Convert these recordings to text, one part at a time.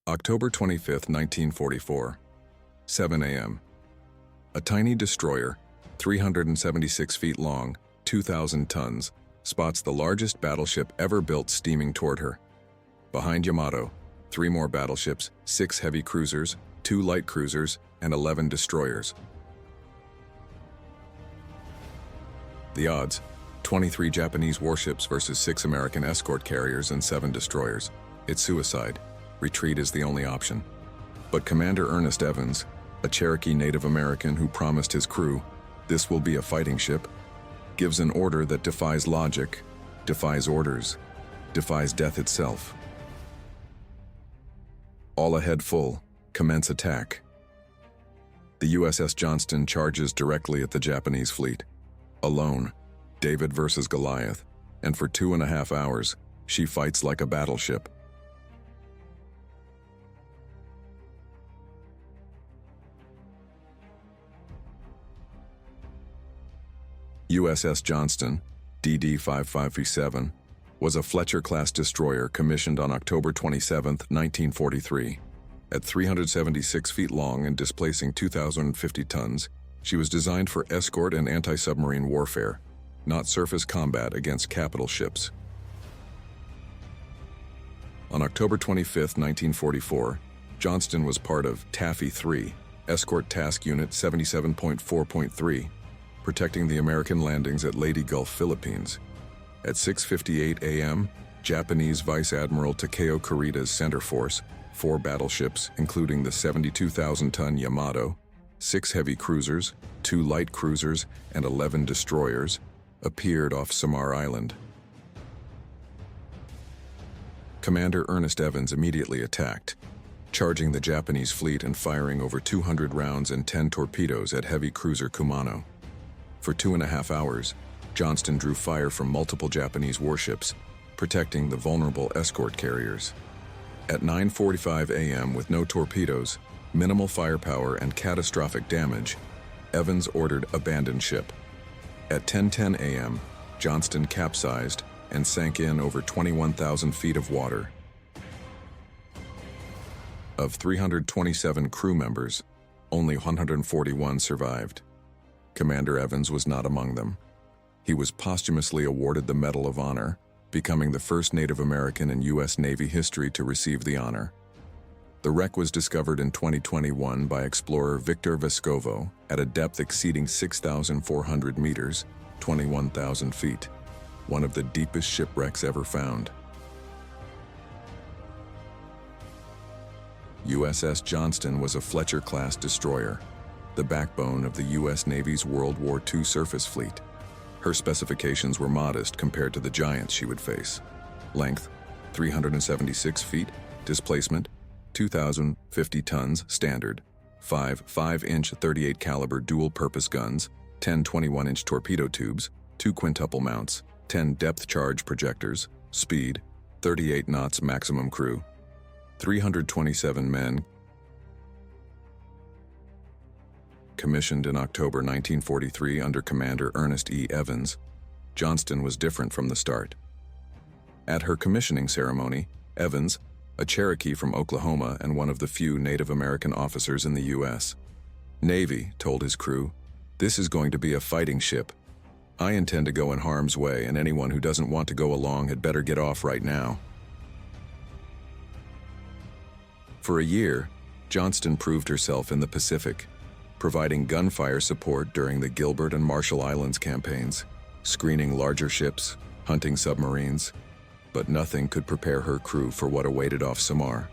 October 25, 1944, 7 a.m. A tiny destroyer, 376 feet long, 2,000 tons, spots the largest battleship ever built steaming toward her. Behind Yamato, 3 more battleships, 6 heavy cruisers, 2 light cruisers, and 11 destroyers. The odds: 23 Japanese warships versus 6 American escort carriers and 7 destroyers. It's suicide. Retreat is the only option. But Commander Ernest Evans, a Cherokee Native American who promised his crew, "This will be a fighting ship," gives an order that defies logic, defies orders, defies death itself. All ahead full, commence attack. The USS Johnston charges directly at the Japanese fleet. Alone, David versus Goliath, and for 2.5 hours, she fights like a battleship. USS Johnston, DD-5537, was a Fletcher-class destroyer commissioned on October 27, 1943. At 376 feet long and displacing 2,050 tons, she was designed for escort and anti-submarine warfare, not surface combat against capital ships. On October 25, 1944, Johnston was part of Taffy 3, Escort Task Unit 77.4.3, protecting the American landings at Leyte Gulf, Philippines. At 6:58 a.m., Japanese Vice Admiral Takeo Kurita's center force, 4 battleships, including the 72,000-ton Yamato, 6 heavy cruisers, 2 light cruisers, and 11 destroyers, appeared off Samar Island. Commander Ernest Evans immediately attacked, charging the Japanese fleet and firing over 200 rounds and 10 torpedoes at heavy cruiser Kumano. For 2.5 hours, Johnston drew fire from multiple Japanese warships, protecting the vulnerable escort carriers. At 9:45 a.m., with no torpedoes, minimal firepower, and catastrophic damage, Evans ordered abandon ship. At 10:10 a.m., Johnston capsized and sank in over 21,000 feet of water. Of 327 crew members, only 141 survived. Commander Evans was not among them. He was posthumously awarded the Medal of Honor, becoming the first Native American in U.S. Navy history to receive the honor. The wreck was discovered in 2021 by explorer Victor Vescovo at a depth exceeding 6,400 meters, 21,000 feet, one of the deepest shipwrecks ever found. USS Johnston was a Fletcher-class destroyer, the backbone of the U.S. Navy's World War II surface fleet. Her specifications were modest compared to the giants she would face. Length, 376 feet, displacement, 2,050 tons standard, 5 5-inch 38 caliber dual-purpose guns, 10 21-inch torpedo tubes, 2 quintuple mounts, 10 depth charge projectors, speed, 38 knots maximum crew, 327 men. Commissioned in October 1943 under Commander Ernest E. Evans, Johnston was different from the start. At her commissioning ceremony, Evans, a Cherokee from Oklahoma and one of the few Native American officers in the U.S. Navy, told his crew, "This is going to be a fighting ship. I intend to go in harm's way, and anyone who doesn't want to go along had better get off right now." For a year, Johnston proved herself in the Pacific, providing gunfire support during the Gilbert and Marshall Islands campaigns, screening larger ships, hunting submarines, but nothing could prepare her crew for what awaited off Samar.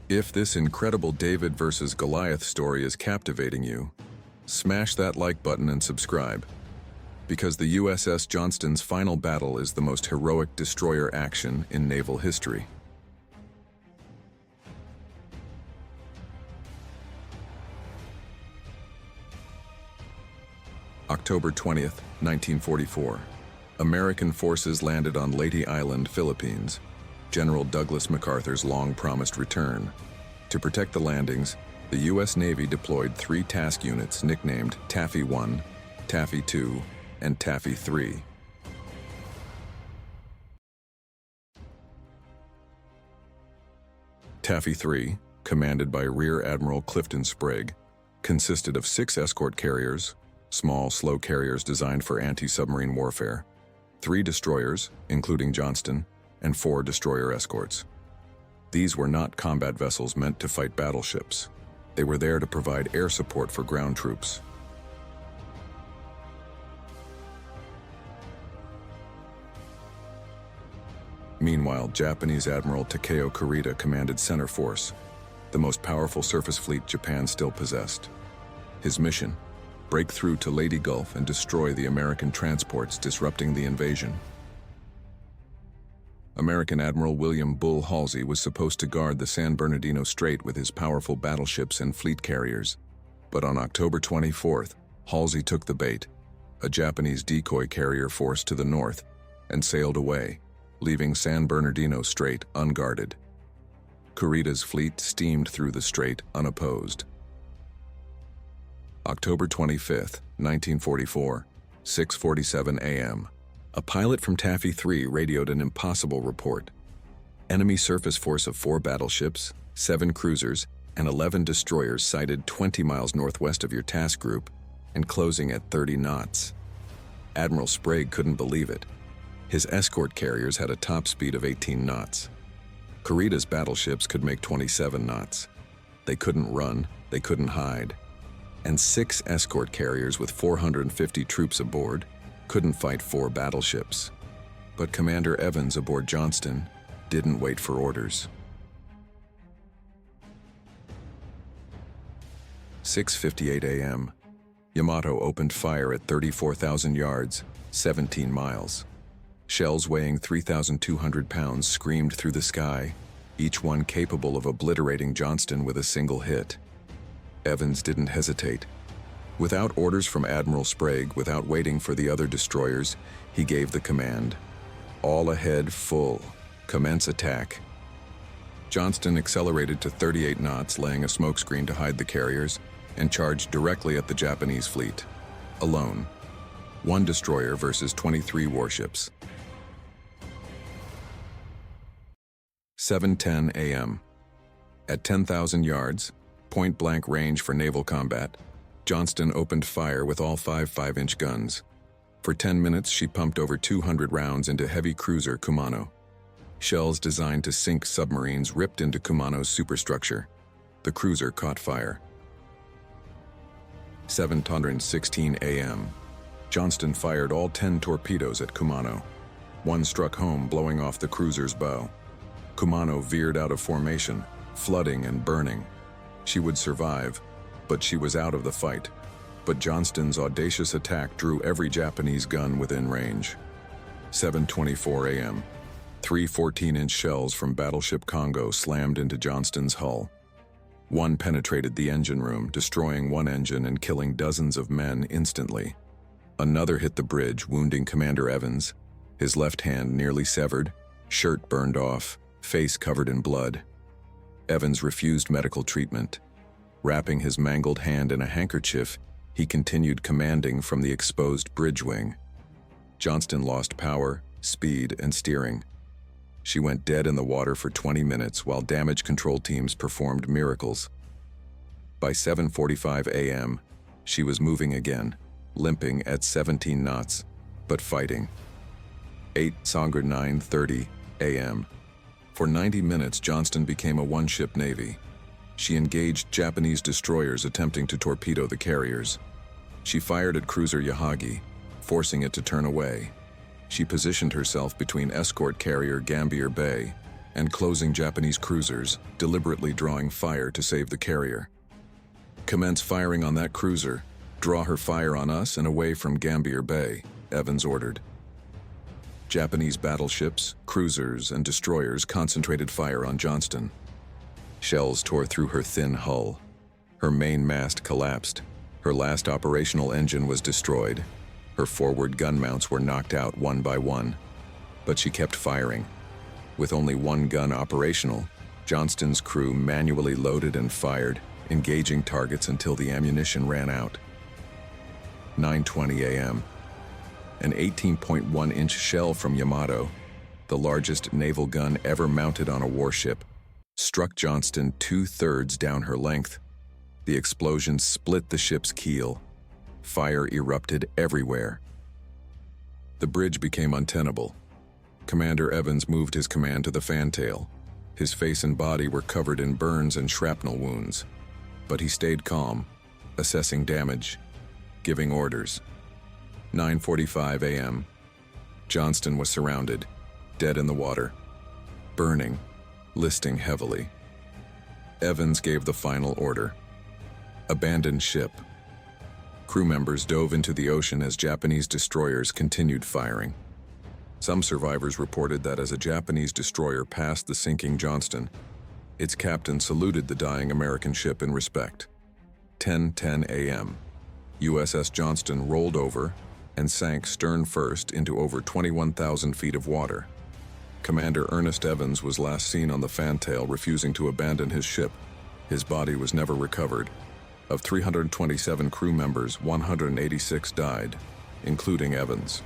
If this incredible David versus Goliath story is captivating you, smash that like button and subscribe, because the USS Johnston's final battle is the most heroic destroyer action in naval history. October 20th, 1944. American forces landed on Leyte Island, Philippines, General Douglas MacArthur's long-promised return. To protect the landings, the U.S. Navy deployed 3 task units nicknamed Taffy 1, Taffy 2, and Taffy 3. Taffy 3, commanded by Rear Admiral Clifton Sprague, consisted of 6 escort carriers, small, slow carriers designed for anti-submarine warfare, 3 destroyers, including Johnston, and 4 destroyer escorts. These were not combat vessels meant to fight battleships. They were there to provide air support for ground troops. Meanwhile, Japanese Admiral Takeo Kurita commanded Center Force, the most powerful surface fleet Japan still possessed. His mission: break through to Leyte Gulf and destroy the American transports disrupting the invasion. American Admiral William Bull Halsey was supposed to guard the San Bernardino Strait with his powerful battleships and fleet carriers. But on October 24th, Halsey took the bait, a Japanese decoy carrier force to the north, and sailed away, leaving San Bernardino Strait unguarded. Kurita's fleet steamed through the strait unopposed. October 25, 1944, 6:47 a.m. A pilot from Taffy 3 radioed an impossible report. Enemy surface force of 4 battleships, 7 cruisers, and 11 destroyers sighted 20 miles northwest of your task group and closing at 30 knots. Admiral Sprague couldn't believe it. His escort carriers had a top speed of 18 knots. Kurita's battleships could make 27 knots. They couldn't run, they couldn't hide. And 6 escort carriers with 450 troops aboard couldn't fight 4 battleships. But Commander Evans aboard Johnston didn't wait for orders. 6:58 a.m. Yamato opened fire at 34,000 yards, 17 miles. Shells weighing 3,200 pounds screamed through the sky, each one capable of obliterating Johnston with a single hit. Evans didn't hesitate. Without orders from Admiral Sprague, without waiting for the other destroyers, he gave the command. All ahead, full. Commence attack. Johnston accelerated to 38 knots, laying a smokescreen to hide the carriers, and charged directly at the Japanese fleet. Alone. 1 destroyer versus 23 warships. 7:10 a.m. At 10,000 yards, point-blank range for naval combat, Johnston opened fire with all 5 5-inch guns. For 10 minutes, she pumped over 200 rounds into heavy cruiser Kumano. Shells designed to sink submarines ripped into Kumano's superstructure. The cruiser caught fire. 7:16 a.m. Johnston fired all 10 torpedoes at Kumano. 1 struck home, blowing off the cruiser's bow. Kumano veered out of formation, flooding and burning. She would survive, but she was out of the fight. But Johnston's audacious attack drew every Japanese gun within range. 7:24 a.m. 3 14-inch shells from Battleship Congo slammed into Johnston's hull. 1 penetrated the engine room, destroying 1 engine and killing dozens of men instantly. Another hit the bridge, wounding Commander Evans, his left hand nearly severed, shirt burned off, face covered in blood. Evans refused medical treatment. Wrapping his mangled hand in a handkerchief, he continued commanding from the exposed bridge wing. Johnston lost power, speed, and steering. She went dead in the water for 20 minutes while damage control teams performed miracles. By 7:45 a.m., she was moving again, limping at 17 knots, but fighting. 9:30 a.m. For 90 minutes, Johnston became a 1-ship navy. She engaged Japanese destroyers attempting to torpedo the carriers. She fired at cruiser Yahagi, forcing it to turn away. She positioned herself between escort carrier Gambier Bay and closing Japanese cruisers, deliberately drawing fire to save the carrier. "Commence firing on that cruiser. Draw her fire on us and away from Gambier Bay," Evans ordered. Japanese battleships, cruisers, and destroyers concentrated fire on Johnston. Shells tore through her thin hull. Her main mast collapsed. Her last operational engine was destroyed. Her forward gun mounts were knocked out one by one. But she kept firing. With only 1 gun operational, Johnston's crew manually loaded and fired, engaging targets until the ammunition ran out. 9:20 a.m. An 18.1-inch shell from Yamato, the largest naval gun ever mounted on a warship, struck Johnston 2/3 down her length. The explosion split the ship's keel. Fire erupted everywhere. The bridge became untenable. Commander Evans moved his command to the fantail. His face and body were covered in burns and shrapnel wounds. But he stayed calm, assessing damage, giving orders. 9:45 a.m. Johnston was surrounded, dead in the water, burning, listing heavily. Evans gave the final order. Abandon ship. Crew members dove into the ocean as Japanese destroyers continued firing. Some survivors reported that as a Japanese destroyer passed the sinking Johnston, its captain saluted the dying American ship in respect. 10:10 a.m. USS Johnston rolled over and sank stern first into over 21,000 feet of water. Commander Ernest Evans was last seen on the fantail refusing to abandon his ship. His body was never recovered. Of 327 crew members, 186 died, including Evans.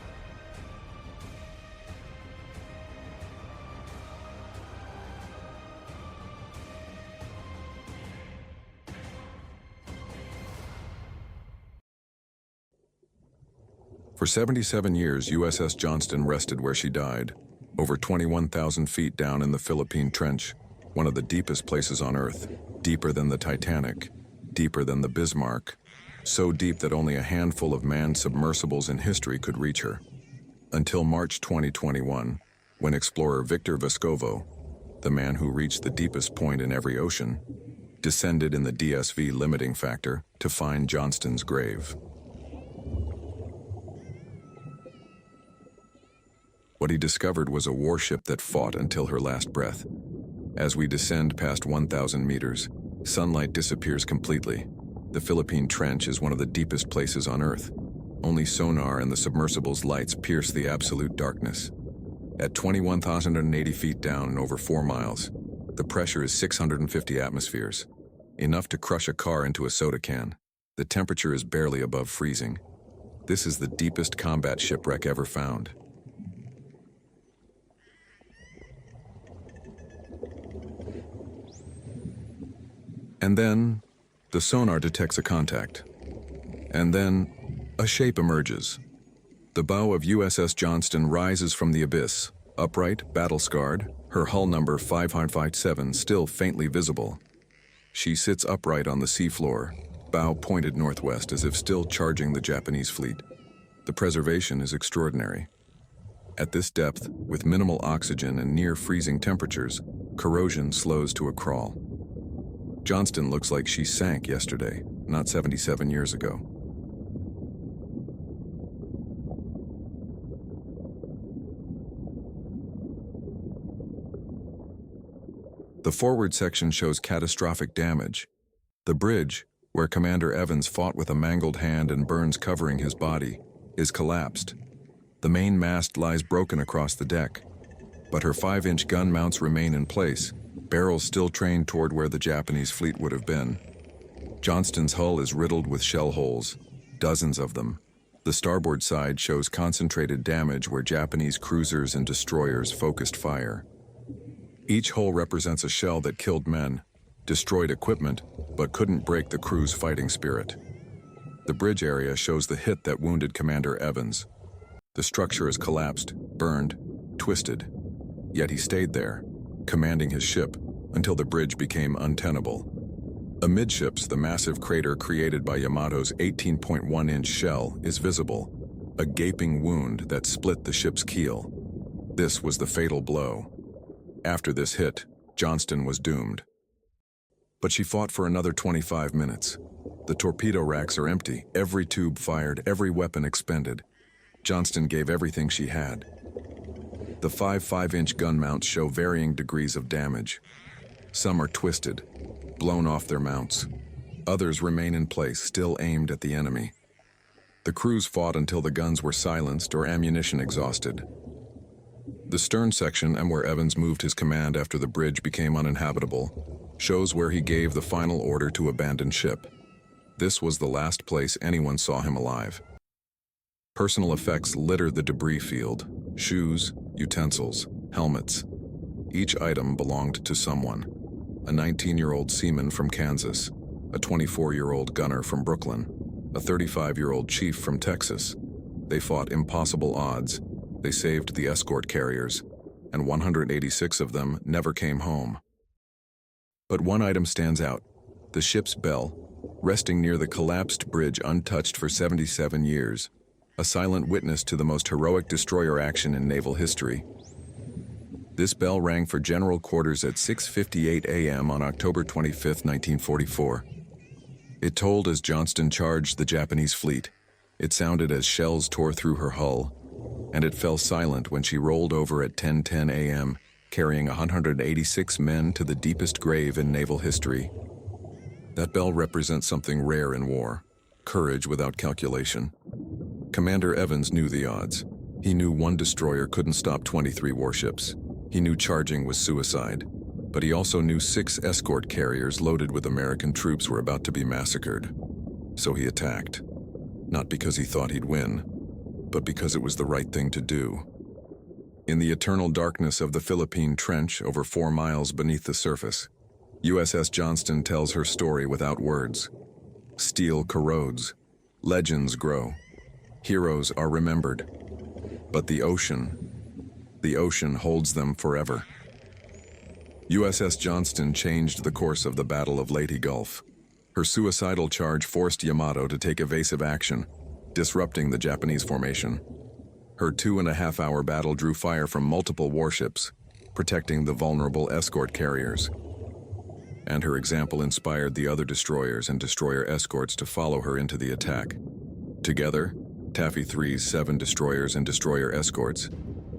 For 77 years, USS Johnston rested where she died, over 21,000 feet down in the Philippine Trench, one of the deepest places on Earth, deeper than the Titanic, deeper than the Bismarck, so deep that only a handful of manned submersibles in history could reach her. Until March 2021, when explorer Victor Vescovo, the man who reached the deepest point in every ocean, descended in the DSV limiting factor to find Johnston's grave. What he discovered was a warship that fought until her last breath. As we descend past 1,000 meters, sunlight disappears completely. The Philippine Trench is one of the deepest places on Earth. Only sonar and the submersible's lights pierce the absolute darkness. At 21,080 feet down and over 4 miles, the pressure is 650 atmospheres, enough to crush a car into a soda can. The temperature is barely above freezing. This is the deepest combat shipwreck ever found. And then, the sonar detects a contact. And then, a shape emerges. The bow of USS Johnston rises from the abyss, upright, battle-scarred, her hull number 557 still faintly visible. She sits upright on the seafloor, bow pointed northwest as if still charging the Japanese fleet. The preservation is extraordinary. At this depth, with minimal oxygen and near-freezing temperatures, corrosion slows to a crawl. Johnston looks like she sank yesterday, not 77 years ago. The forward section shows catastrophic damage. The bridge, where Commander Evans fought with a mangled hand and burns covering his body, is collapsed. The main mast lies broken across the deck, but her 5-inch gun mounts remain in place, barrels still trained toward where the Japanese fleet would have been. Johnston's hull is riddled with shell holes, dozens of them. The starboard side shows concentrated damage where Japanese cruisers and destroyers focused fire. Each hole represents a shell that killed men, destroyed equipment, but couldn't break the crew's fighting spirit. The bridge area shows the hit that wounded Commander Evans. The structure is collapsed, burned, twisted, yet he stayed there, commanding his ship, until the bridge became untenable. Amidships, the massive crater created by Yamato's 18.1-inch shell is visible, a gaping wound that split the ship's keel. This was the fatal blow. After this hit, Johnston was doomed. But she fought for another 25 minutes. The torpedo racks are empty, every tube fired, every weapon expended. Johnston gave everything she had. The 5.5-inch gun mounts show varying degrees of damage. Some are twisted, blown off their mounts. Others remain in place, still aimed at the enemy. The crews fought until the guns were silenced or ammunition exhausted. The stern section, and where Evans moved his command after the bridge became uninhabitable, shows where he gave the final order to abandon ship. This was the last place anyone saw him alive. Personal effects littered the debris field: shoes, utensils, helmets. Each item belonged to someone. a 19-year-old seaman from Kansas, a 24-year-old gunner from Brooklyn, a 35-year-old chief from Texas. They fought impossible odds. They saved the escort carriers, and 186 of them never came home. But one item stands out: the ship's bell, resting near the collapsed bridge untouched for 77 years, a silent witness to the most heroic destroyer action in naval history. This bell rang for general quarters at 6:58 a.m. on October 25, 1944. It tolled as Johnston charged the Japanese fleet. It sounded as shells tore through her hull, and it fell silent when she rolled over at 10:10 a.m., carrying 186 men to the deepest grave in naval history. That bell represents something rare in war: courage without calculation. Commander Evans knew the odds. He knew one destroyer couldn't stop 23 warships. He knew charging was suicide. But he also knew 6 escort carriers loaded with American troops were about to be massacred. So he attacked. Not because he thought he'd win, but because it was the right thing to do. In the eternal darkness of the Philippine Trench, over 4 miles beneath the surface, USS Johnston tells her story without words. Steel corrodes. Legends grow. Heroes are remembered. But the ocean holds them forever. USS Johnston changed the course of the Battle of Leyte Gulf. Her suicidal charge forced Yamato to take evasive action, disrupting the Japanese formation. Her 2.5-hour battle drew fire from multiple warships, protecting the vulnerable escort carriers. And her example inspired the other destroyers and destroyer escorts to follow her into the attack. Together, Taffy 3's 7 destroyers and destroyer escorts,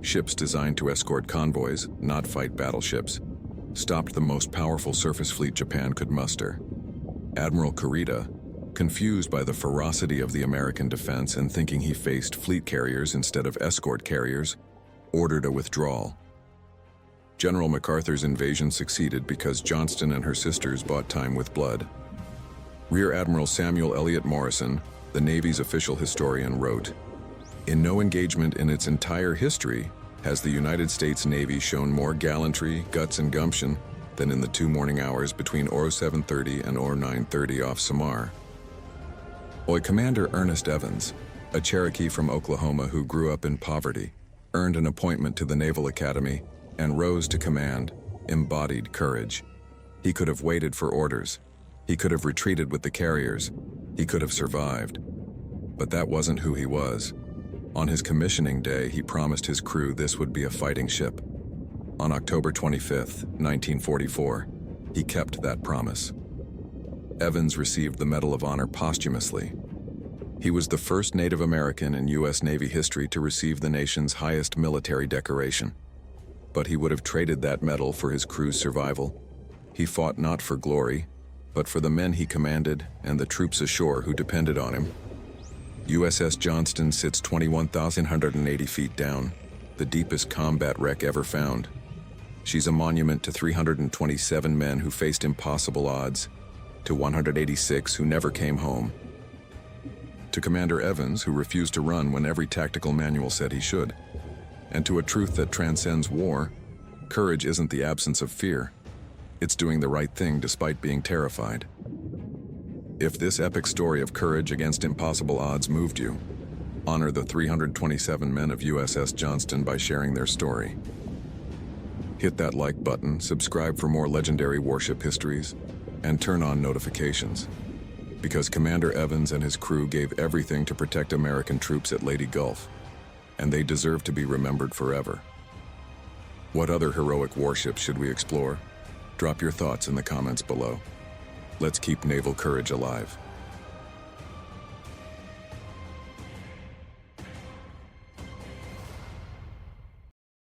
ships designed to escort convoys, not fight battleships, stopped the most powerful surface fleet Japan could muster. Admiral Kurita, confused by the ferocity of the American defense and thinking he faced fleet carriers instead of escort carriers, ordered a withdrawal. General MacArthur's invasion succeeded because Johnston and her sisters bought time with blood. Rear Admiral Samuel Eliot Morrison, the Navy's official historian, wrote, "In no engagement in its entire history has the United States Navy shown more gallantry, guts, and gumption than in the 2 morning hours between OR 7:30 and OR 9:30 off Samar." Commander Ernest Evans, a Cherokee from Oklahoma who grew up in poverty, earned an appointment to the Naval Academy and rose to command, embodied courage. He could have waited for orders. He could have retreated with the carriers. He could have survived. But that wasn't who he was. On his commissioning day, he promised his crew this would be a fighting ship. On October 25, 1944, he kept that promise. Evans received the Medal of Honor posthumously. He was the first Native American in U.S. Navy history to receive the nation's highest military decoration. But he would have traded that medal for his crew's survival. He fought not for glory, but for the men he commanded and the troops ashore who depended on him. USS Johnston sits 21,180 feet down, the deepest combat wreck ever found. She's a monument to 327 men who faced impossible odds, to 186 who never came home, to Commander Evans, who refused to run when every tactical manual said he should, and to a truth that transcends war: courage isn't the absence of fear. It's doing the right thing despite being terrified. If this epic story of courage against impossible odds moved you, honor the 327 men of USS Johnston by sharing their story. Hit that like button, subscribe for more legendary warship histories, and turn on notifications. Because Commander Evans and his crew gave everything to protect American troops at Leyte Gulf, and they deserve to be remembered forever. What other heroic warships should we explore? Drop your thoughts in the comments below. Let's keep naval courage alive.